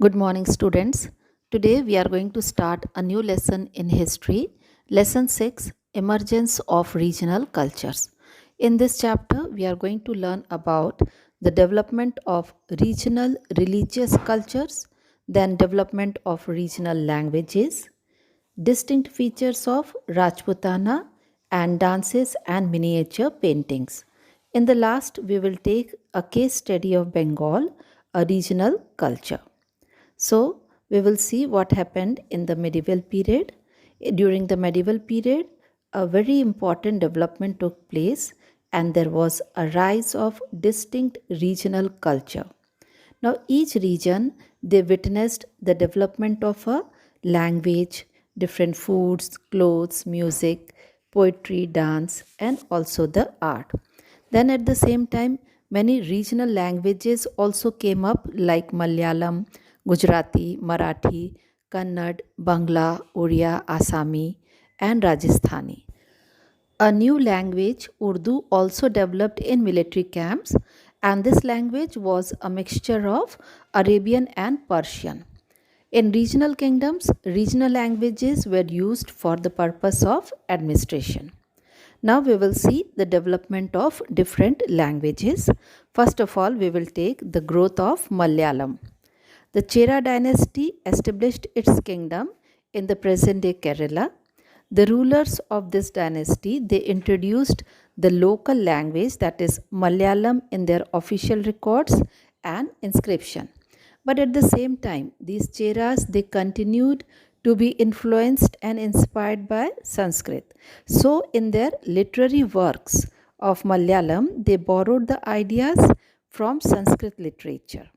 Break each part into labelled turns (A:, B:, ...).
A: Good morning, students. Today we are going to start a new lesson in history, Lesson 6 Emergence of Regional Cultures. In this chapter, we are going to learn about the development of regional religious cultures, then development of regional languages, distinct features of Rajputana, and dances and miniature paintings. In the last, we will take a case study of Bengal, a regional culture. So, we will see what happened in the medieval period. During the medieval period, a very important development took place, and there was a rise of distinct regional culture. Now, each region they witnessed the development of a language, different foods, clothes, music, poetry, dance, and also the art. Then, at the same time, many regional languages also came up, like Malayalam, Gujarati, Marathi, Kannada, Bangla, Oriya, Assami, and Rajasthani. A new language, Urdu, also developed in military camps, and this language was a mixture of Arabian and Persian. In regional kingdoms, regional languages were used for the purpose of administration. Now we will see the development of different languages. First of all, we will take the growth of Malayalam. The Chera dynasty established its kingdom in the present day Kerala. The rulers of this dynasty they introduced the local language, that is Malayalam, in their official records and inscription. But at the same time, these Cheras they continued to be influenced and inspired by Sanskrit. So in their literary works of Malayalam, they borrowed the ideas from Sanskrit literature,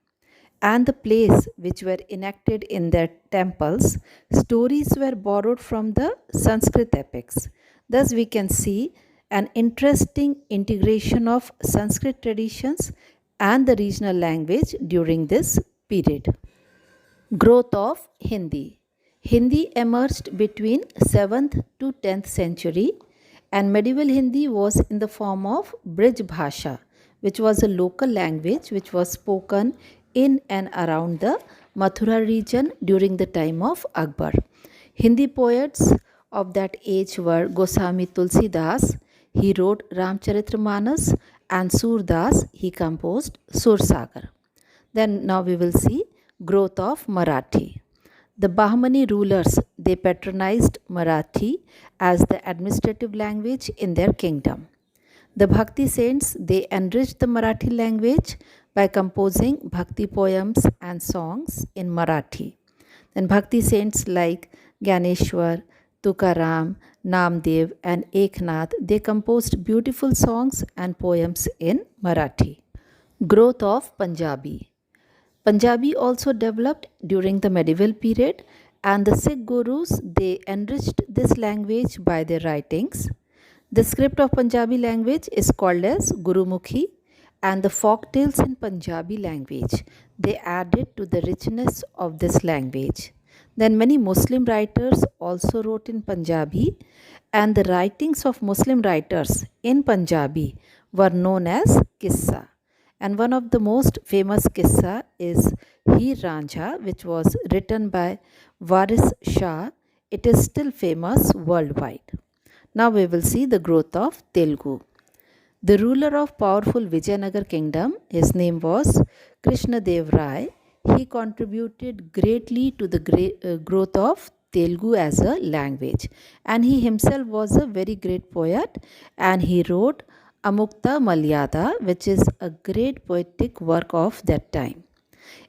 A: and the plays which were enacted in their temples, stories were borrowed from the Sanskrit epics. Thus, we can see an interesting integration of Sanskrit traditions and the regional language during this period. Growth of Hindi. Hindi emerged between 7th to 10th century, and medieval Hindi was in the form of Brij Bhasha, which was a local language which was spoken in and around the Mathura region during the time of Akbar. Hindi poets of that age were Goswami Tulsidas, he wrote Ramcharitramanas, and Surdas, he composed Sursagar. Then now we will see growth of Marathi. The Bahmani rulers they patronized Marathi as the administrative language in their kingdom. The Bhakti saints they enriched the Marathi language by composing Bhakti poems and songs in Marathi. Then Bhakti saints like Ganeshwar, Tukaram, Namdev, and Eknath they composed beautiful songs and poems in Marathi. Growth of Punjabi. Punjabi also developed during the medieval period, and the Sikh gurus they enriched this language by their writings. The script of Punjabi language is called as Gurumukhi, and the folk tales in Punjabi language they added to the richness of this language. Then many Muslim writers also wrote in Punjabi, and the writings of Muslim writers in Punjabi were known as Qissa. And one of the most famous Qissa is Heer Ranjha, which was written by Waris Shah. It is still famous worldwide. Now we will see the growth of Telugu. The ruler of powerful Vijayanagar kingdom, his name was Krishna Dev Rai. He contributed greatly to the growth of Telugu as a language, and he himself was a very great poet, and he wrote Amukta Malyada, which is a great poetic work of that time.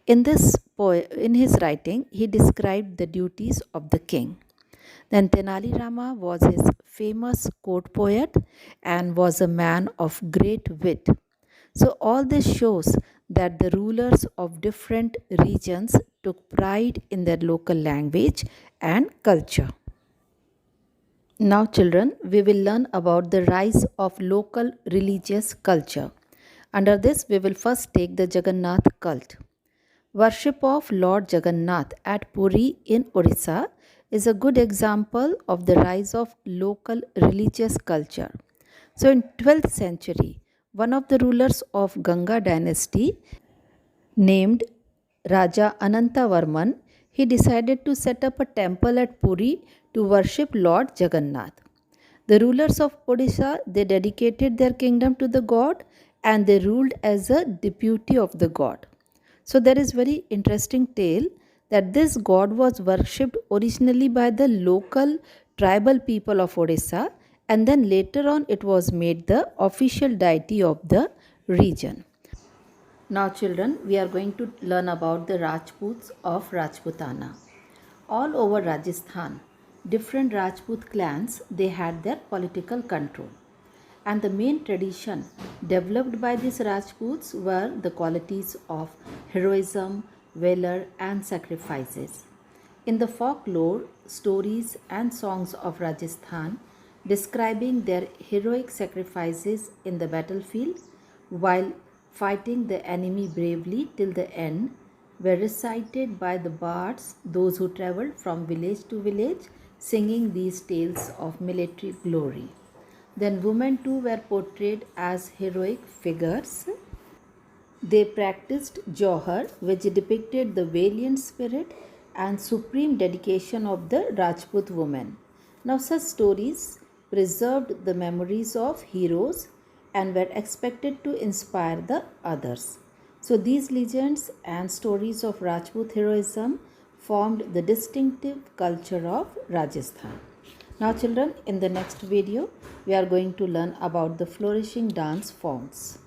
A: In his writing, he described the duties of the king. Then Tenali Rama was his famous court poet and was a man of great wit. So all this shows that the rulers of different regions took pride in their local language and culture. Now, children, we will learn about the rise of local religious culture. Under this, we will first take the Jagannath cult. Worship of Lord Jagannath at Puri in Orissa is a good example of the rise of local religious culture. So, in 12th century, one of the rulers of Ganga dynasty named Raja Anantavarman, he decided to set up a temple at Puri to worship Lord Jagannath. The rulers of Odisha, they dedicated their kingdom to the god and they ruled as a deputy of the god. So there is very interesting tale that this god was worshipped originally by the local tribal people of Odisha, and then later on it was made the official deity of the region. Now children, we are going to learn about the Rajputs of Rajputana. All over Rajasthan, different Rajput clans, they had their political control. And the main tradition developed by these Rajputs were the qualities of heroism, valor and sacrifices. In the folklore, stories and songs of Rajasthan describing their heroic sacrifices in the battlefield while fighting the enemy bravely till the end were recited by the bards, those who travelled from village to village singing these tales of military glory. Then women too were portrayed as heroic figures. They practiced Johar, which depicted the valiant spirit and supreme dedication of the Rajput women. Now, such stories preserved the memories of heroes and were expected to inspire the others. So, these legends and stories of Rajput heroism formed the distinctive culture of Rajasthan. Now, children, in the next video, we are going to learn about the flourishing dance forms.